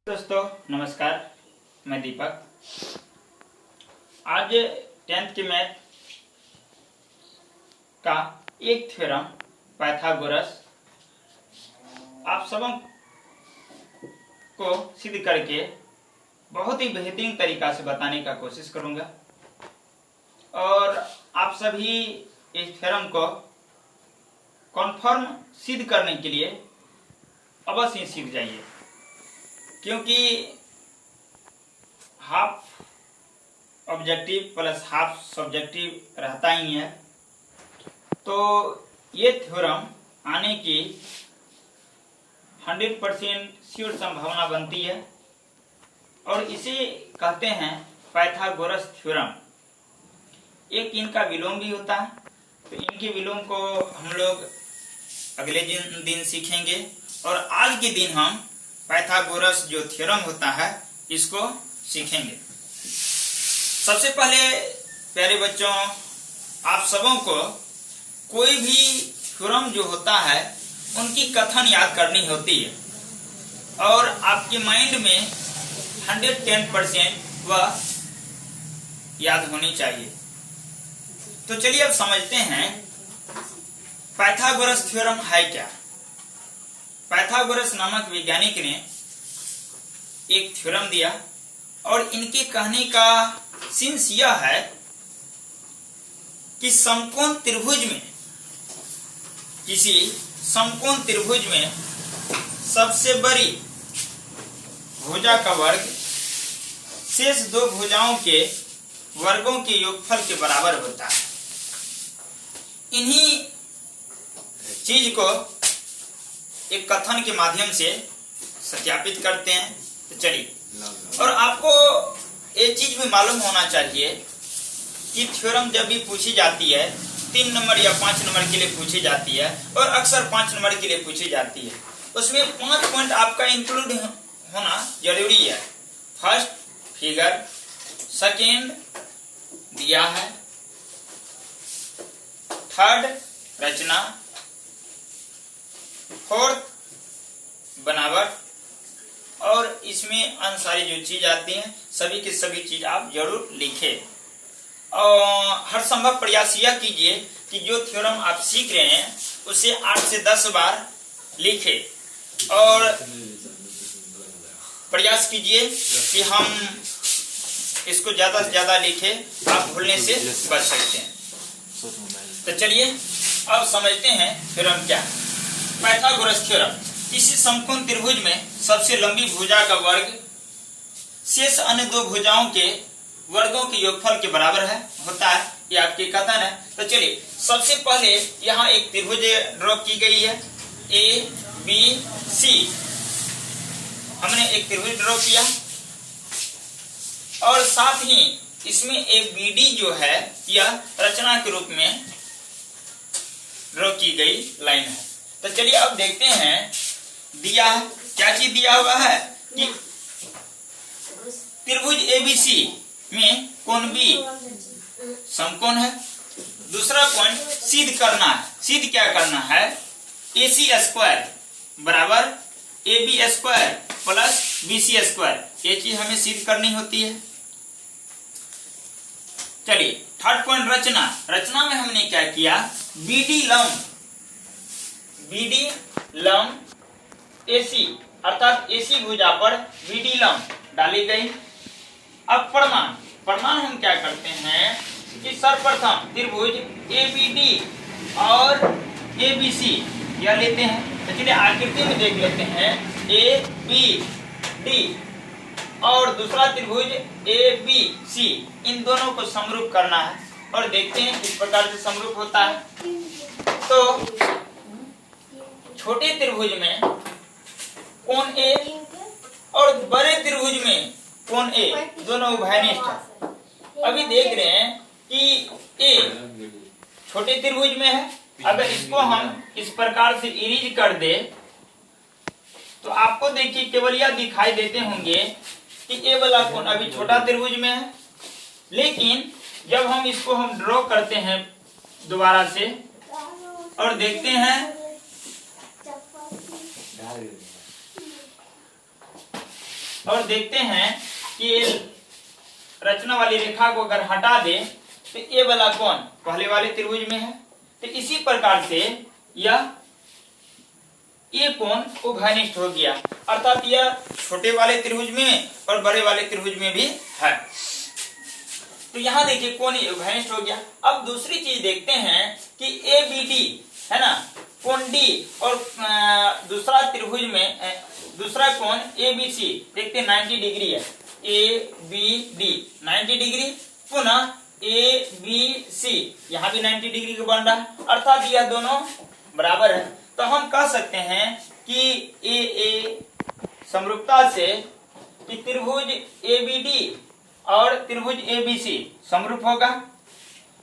दोस्तों नमस्कार, मैं दीपक। आज 10th की मैथ का एक थ्योरम पाइथागोरस आप सबों को सिद्ध करके बहुत ही बेहतरीन तरीका से बताने का कोशिश करूंगा और आप सभी इस थ्योरम को कन्फर्म सिद्ध करने के लिए अवश्य ही सीख जाइए, क्योंकि half objective plus half subjective रहता ही है। तो ये थ्योरम आने की 100% श्योर संभावना बनती है और इसे कहते हैं पाइथागोरस थ्योरम। एक इनका विलोम भी होता है, तो इनके विलोम को हम लोग अगले दिन सीखेंगे और आज के दिन हम पाइथागोरस जो थ्योरम होता है इसको सीखेंगे। सबसे पहले प्यारे बच्चों, आप सबों को कोई भी थ्योरम जो होता है उनकी कथन याद करनी होती है और आपके माइंड में 110% वह याद होनी चाहिए। तो चलिए अब समझते हैं पाइथागोरस थ्योरम है क्या। पाइथागोरस नामक वैज्ञानिक ने एक थ्योरम दिया और इनके कहने का सेंस यह है कि समकोण त्रिभुज में, किसी समकोण त्रिभुज में सबसे बड़ी भुजा का वर्ग शेष दो भुजाओं के वर्गों के योगफल के बराबर होता है। इन्हीं चीज को एक कथन के माध्यम से सत्यापित करते हैं। तो चलिए, और आपको एक चीज भी मालूम होना चाहिए कि थ्योरम जब भी पूछी जाती है 3 नंबर या 5 नंबर के लिए पूछी जाती है और अक्सर 5 नंबर के लिए पूछी जाती है, उसमें 5 पॉइंट आपका इंक्लूड होना जरूरी है। फर्स्ट फिगर, सेकेंड दिया है, थर्ड रचना, फोर्थ बनावट और इसमें अनुसारी जो चीज आती हैं सभी की सभी चीज आप जरूर लिखें और हर संभव प्रयास यह कीजिए कि जो थ्योरम आप सीख रहे हैं उसे 8 से 10 बार लिखें और प्रयास कीजिए कि हम इसको ज्यादा से ज्यादा लिखें, आप भूलने से बच सकते हैं। तो चलिए अब समझते हैं थ्योरम क्या है। पाइथागोरस थ्योरम, किसी समकोण त्रिभुज में सबसे लंबी भुजा का वर्ग शेष अन्य दो भुजाओं के वर्गों के योगफल के बराबर होता है। ये आपकी कथन है। तो चलिए सबसे पहले यहाँ एक त्रिभुज ड्रॉ की गई है ABC। हमने एक त्रिभुज ड्रॉ किया और साथ ही इसमें एक BD जो है यह रचना के रूप में ड्रॉ की गई लाइन है। तो चलिए अब देखते हैं दिया है क्या चीज दिया हुआ है कि त्रिभुज ABC में कोण B समकोण है। दूसरा पॉइंट सिद्ध करना है। सिद्ध क्या करना है? AC स्क्वायर बराबर AB square plus BC square, ये चीज हमें सिद्ध करनी होती है। चलिए थर्ड पॉइंट रचना। रचना में हमने क्या किया? BD लंब AC अर्थात AC भुजा पर BD लंब डाली गई। अब प्रमाण हम क्या करते हैं कि सर्वप्रथम त्रिभुज ABD और ABC यह लेते हैं। तो चलिए आकृति में देख लेते हैं ABD और दूसरा त्रिभुज ABC, इन दोनों को समरूप करना है और देखते हैं किस प्रकार से समरूप होता है। तो छोटे त्रिभुज में कोण A और बड़े त्रिभुज में कोण A दोनों उभयनिष्ठ है। अभी देख रहे हैं कि A छोटे त्रिभुज में है। अगर इसको हम इस प्रकार से इरेज कर दे तो आपको देखिए केवल यह दिखाई देते होंगे कि A वाला कोण अभी छोटा त्रिभुज में है, लेकिन जब हम इसको ड्रॉ करते हैं दोबारा से और देखते हैं और देखते हैं कि रचना वाली रेखा को अगर हटा दे तो ये वाला कोण पहले वाले त्रिभुज में है, तो इसी प्रकार से यह ये कोण उभयनिष्ठ हो गया, अर्थात यह छोटे वाले त्रिभुज में और बड़े वाले त्रिभुज में भी है। तो यहाँ देखिए कोण उभयनिष्ठ हो गया। अब दूसरी चीज देखते हैं कि ABD है ना, कोण D और दूसरा त्रिभुज में दूसरा कोण ABC देखते हैं 90 डिग्री है, ABD 90 डिग्री, पुनः ABC यहाँ भी 90 डिग्री का बन रहा है, अर्थात यह दोनों बराबर है। तो हम कह सकते हैं कि AA समरूपता से कि त्रिभुज ABD और त्रिभुज ABC समरूप होगा।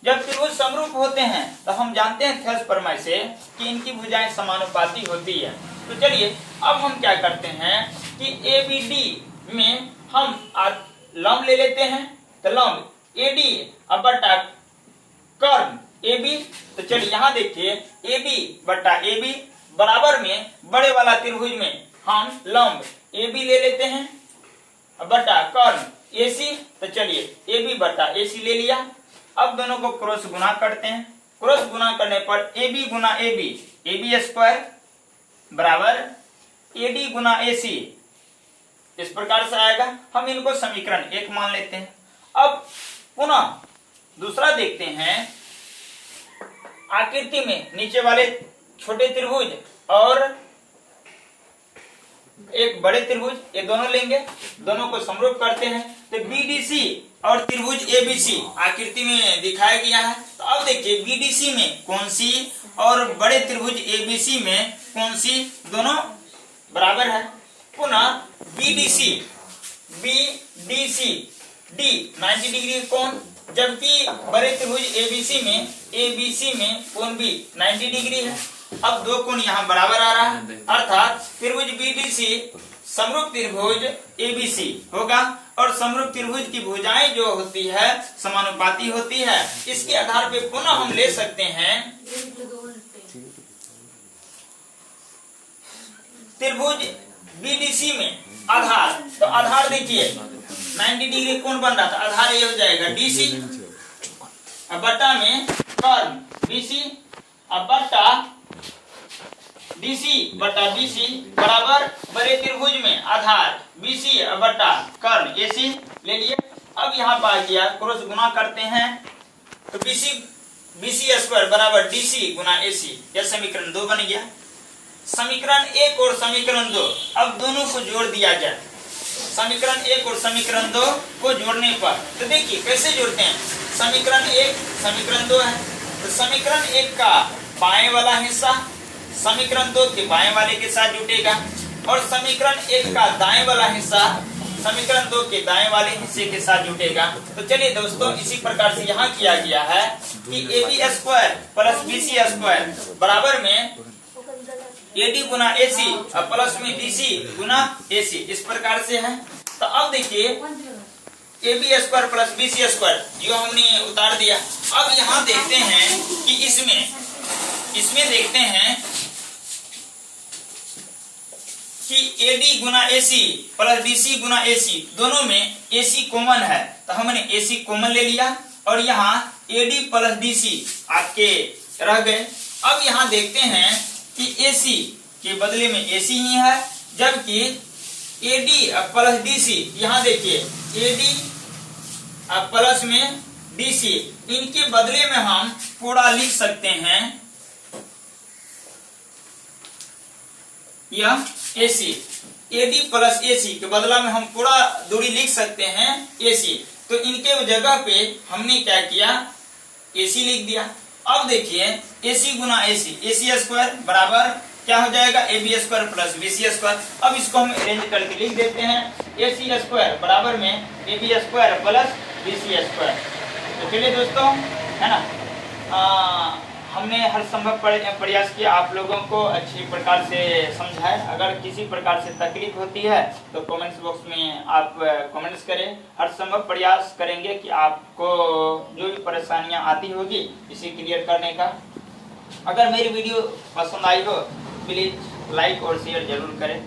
जब त्रिभुज समरूप होते हैं तो हम जानते हैं थेल्स प्रमेय से कि इनकी भुजाएं समानुपाती होती है। तो चलिए अब हम क्या करते हैं कि ABD में हम लंब ले लेते हैं, तो लंब AD अब बटा कर्ण AB। तो चलिए यहाँ देखिए AB बटा AB बराबर में बड़े वाला त्रिभुज में हम लंब AB ले लेते हैं बटा कर्ण AC। तो चलिए AB बटा AC ले लिया। अब दोनों को क्रॉस गुना करते हैं, क्रॉस गुना करने पर AB गुना AB AB स्क्वायर बराबर AD गुना AC इस प्रकार से आएगा। हम इनको समीकरण 1 मान लेते हैं। अब पुनः दूसरा देखते हैं, आकृति में नीचे वाले छोटे त्रिभुज और एक बड़े त्रिभुज, ये दोनों लेंगे, दोनों को समरूप करते हैं। तो BDC और त्रिभुज ABC आकृति में दिखाया गया है। तो अब देखिए BDC में कौन सी और बड़े त्रिभुज ABC में कौन सी, दोनों बराबर है। पुनः BDC D 90 डिग्री कोण, जबकि बड़े त्रिभुज ABC में कोण भी 90 डिग्री है। अब दो कोण यहाँ बराबर आ रहा है, अर्थात त्रिभुज BDC समरूप त्रिभुज ABC होगा और समरूप त्रिभुज की भुजाएं जो होती है समानुपाती होती है। इसके आधार पे पुनः हम ले सकते हैं त्रिभुज BDC में आधार, तो आधार देखिए 90 डिग्री कोण बन रहा था, आधार ये हो जाएगा DC बटा में कर्ण BC बटा DC बटा BC बराबर बड़े त्रिभुज में आधार BC बटा कर्ण AC ले लिए। अब यहाँ पर आ गया, क्रॉस गुना करते हैं तो BC स्क्वायर बराबर DC गुना AC, यह समीकरण 2 बन गया। समीकरण 1 और समीकरण 2 अब दोनों को जोड़ दिया जाए। समीकरण 1 और समीकरण 2 को जोड़ने पर तो देखिए कैसे जोड़ते हैं। समीकरण 1 समीकरण 2 है, तो समीकरण 1 का बाएं वाला हिस्सा समीकरण 2 के बाएं वाले के साथ जुटेगा और समीकरण 1 का दाएं वाला हिस्सा समीकरण 2 के दाएं वाले हिस्से के साथ जुटेगा। तो चलिए दोस्तों, इसी प्रकार से यहाँ किया गया है कि AB square plus BC square बराबर में AD गुना AC और प्लस में DC गुना AC इस प्रकार से है। तो अब देखिए AB square plus BC square जो हमने उतार दिया। अब यहाँ देखते हैं कि इसमें देखते हैं कि AD गुना AC प्लस DC गुना AC दोनों में AC कॉमन है, तो हमने AC कॉमन ले लिया और यहाँ AD प्लस DC आपके रह गए। अब यहाँ देखते हैं कि AC के बदले में AC ही है, जबकि AD प्लस DC यहाँ देखिए AD प्लस में DC इनके बदले में हम पूरा लिख सकते हैं यह AC AD प्लस AC के बदला में हम पूरा दूरी लिख सकते हैं AC। तो इनके जगह पे हमने क्या किया, AC लिख दिया। अब देखिए AC गुना AC स्क्वायर बराबर क्या हो जाएगा, AB square plus BC square. अब इसको हम अरेंज करके लिख देते हैं AC स्क्वायर बराबर में AB square plus BC square. तो चलिए दोस्तों, है ना, हमने हर संभव प्रयास किया आप लोगों को अच्छी प्रकार से समझाए। अगर किसी प्रकार से तकलीफ होती है तो कमेंट्स बॉक्स में आप कमेंट्स करें। हर संभव प्रयास करेंगे कि आपको जो भी परेशानियां आती होगी इसे क्लियर करने का। अगर मेरी वीडियो पसंद आई हो प्लीज लाइक और शेयर जरूर करें।